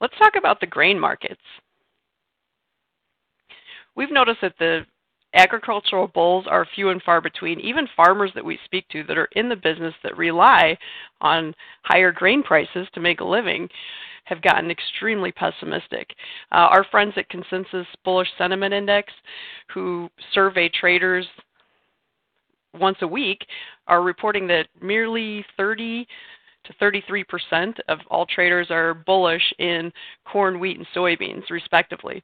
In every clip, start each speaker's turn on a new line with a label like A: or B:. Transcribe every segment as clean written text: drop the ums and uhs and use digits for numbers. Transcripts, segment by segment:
A: Let's talk about the grain markets. We've noticed that the agricultural bulls are few and far between. Even farmers that we speak to that are in the business that rely on higher grain prices to make a living have gotten extremely pessimistic. Our friends at Consensus Bullish Sentiment Index, who survey traders once a week, are reporting that merely 30 to 33% of all traders are bullish in corn, wheat, and soybeans, respectively.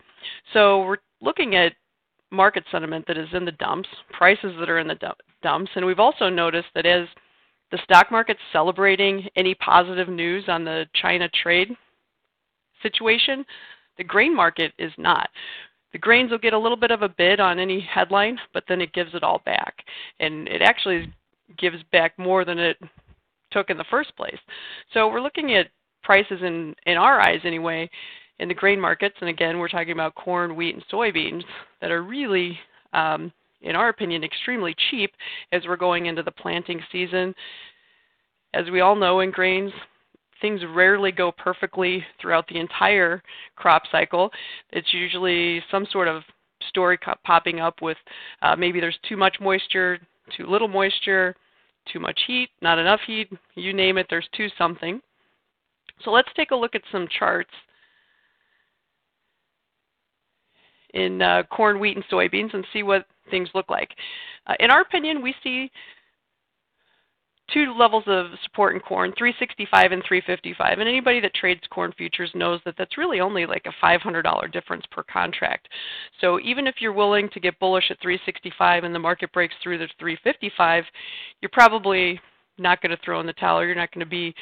A: So we're looking at market sentiment that is in the dumps, prices that are in the dumps, and we've also noticed that as the stock market's celebrating any positive news on the China trade situation, the grain market is not. The grains will get a little bit of a bid on any headline, but then it gives it all back. And it actually gives back more than it took in the first place. So we're looking at prices in our eyes anyway, in the grain markets, and again, we're talking about corn, wheat, and soybeans that are really, in our opinion, extremely cheap as we're going into the planting season. As we all know in grains, things rarely go perfectly throughout the entire crop cycle. It's usually some sort of story popping up with maybe there's too much moisture, too little moisture, too much heat, not enough heat, you name it, there's too something. So let's take a look at some charts in corn, wheat, and soybeans and see what things look like. In our opinion, we see two levels of support in corn, 365 and 355. And anybody that trades corn futures knows that that's really only like a $500 difference per contract. So even if you're willing to get bullish at 365 and the market breaks through the 355, you're probably not going to throw in the towel. You're not going to be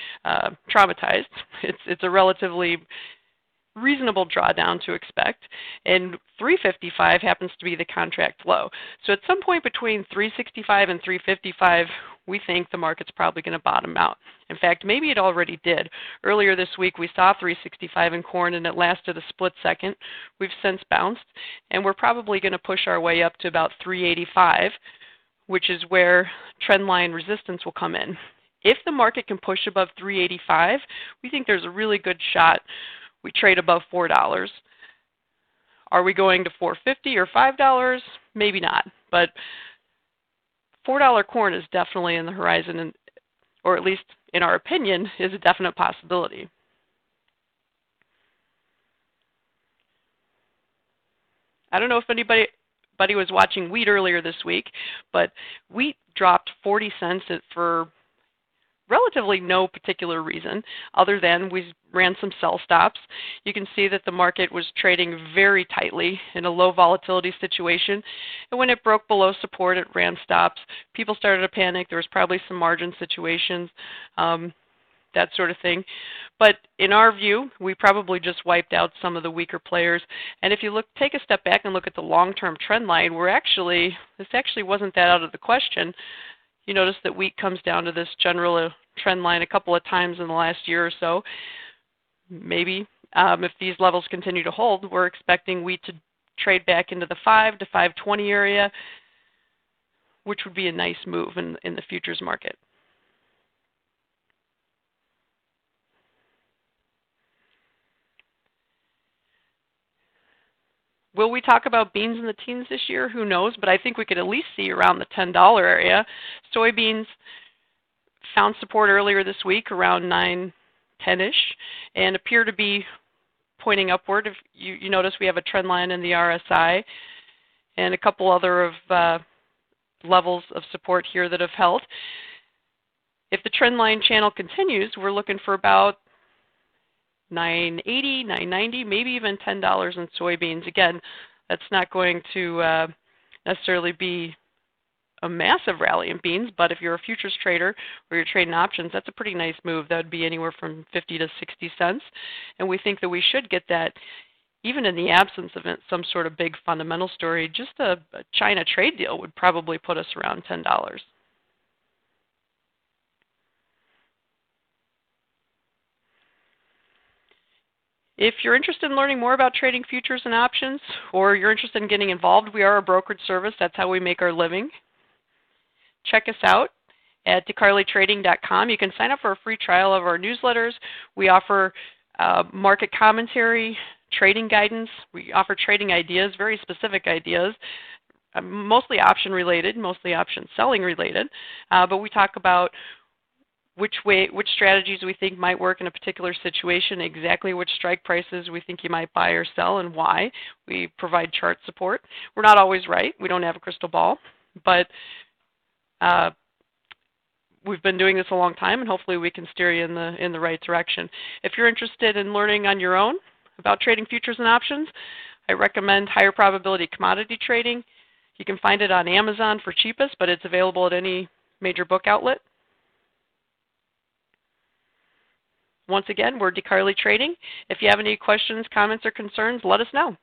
A: traumatized. It's a relatively reasonable drawdown to expect, and 355 happens to be the contract low. So at some point between 365 and 355, we think the market's probably going to bottom out. In fact, maybe it already did. Earlier this week, we saw 365 in corn, and it lasted a split second. We've since bounced, and we're probably going to push our way up to about 385, which is where trendline resistance will come in. If the market can push above 385, we think there's a really good shot we trade above $4. Are we going to $4.50 or $5? Maybe not, but $4 corn is definitely in the horizon, or at least in our opinion, is a definite possibility. I don't know if anybody was watching wheat earlier this week, but wheat dropped 40 cents for relatively no particular reason other than we ran some sell stops. You can see that the market was trading very tightly in a low volatility situation, and when it broke below support, it ran stops. People started to panic. There was probably some margin situations, that sort of thing. But in our view, we probably just wiped out some of the weaker players. And if you take a step back and look at the long-term trend line, this actually wasn't that out of the question. You notice that wheat comes down to this general trend line a couple of times in the last year or so. Maybe if these levels continue to hold, we're expecting wheat to trade back into the 5 to 520 area, which would be a nice move in the futures market. Will we talk about beans in the teens this year? Who knows, but I think we could at least see around the $10 area. Soybeans found support earlier this week around 9.10-ish and appear to be pointing upward. If you notice, we have a trend line in the RSI and a couple other of levels of support here that have held. If the trend line channel continues, we're looking for about $9.80, $9.90, maybe even $10 in soybeans. Again, that's not going to necessarily be a massive rally in beans, but if you're a futures trader or you're trading options, that's a pretty nice move. That would be anywhere from 50 to 60 cents. And we think that we should get that even in the absence of some sort of big fundamental story. Just a China trade deal would probably put us around $10. If you're interested in learning more about trading futures and options, or you're interested in getting involved, we are a brokerage service. That's how we make our living. Check us out at DeCarleyTrading.com. You can sign up for a free trial of our newsletters. We offer Market commentary, trading guidance. We offer trading ideas, very specific ideas, mostly option related, mostly option selling related, but we talk about which strategies we think might work in a particular situation, exactly which strike prices we think you might buy or sell and why. We provide chart support. We're not always right. We don't have a crystal ball, but we've been doing this a long time, and hopefully we can steer you in the right direction. If you're interested in learning on your own about trading futures and options, I recommend Higher Probability Commodity Trading. You can find it on Amazon for cheapest, but it's available at any major book outlet. Once again, we're DeCarley Trading. If you have any questions, comments, or concerns, let us know.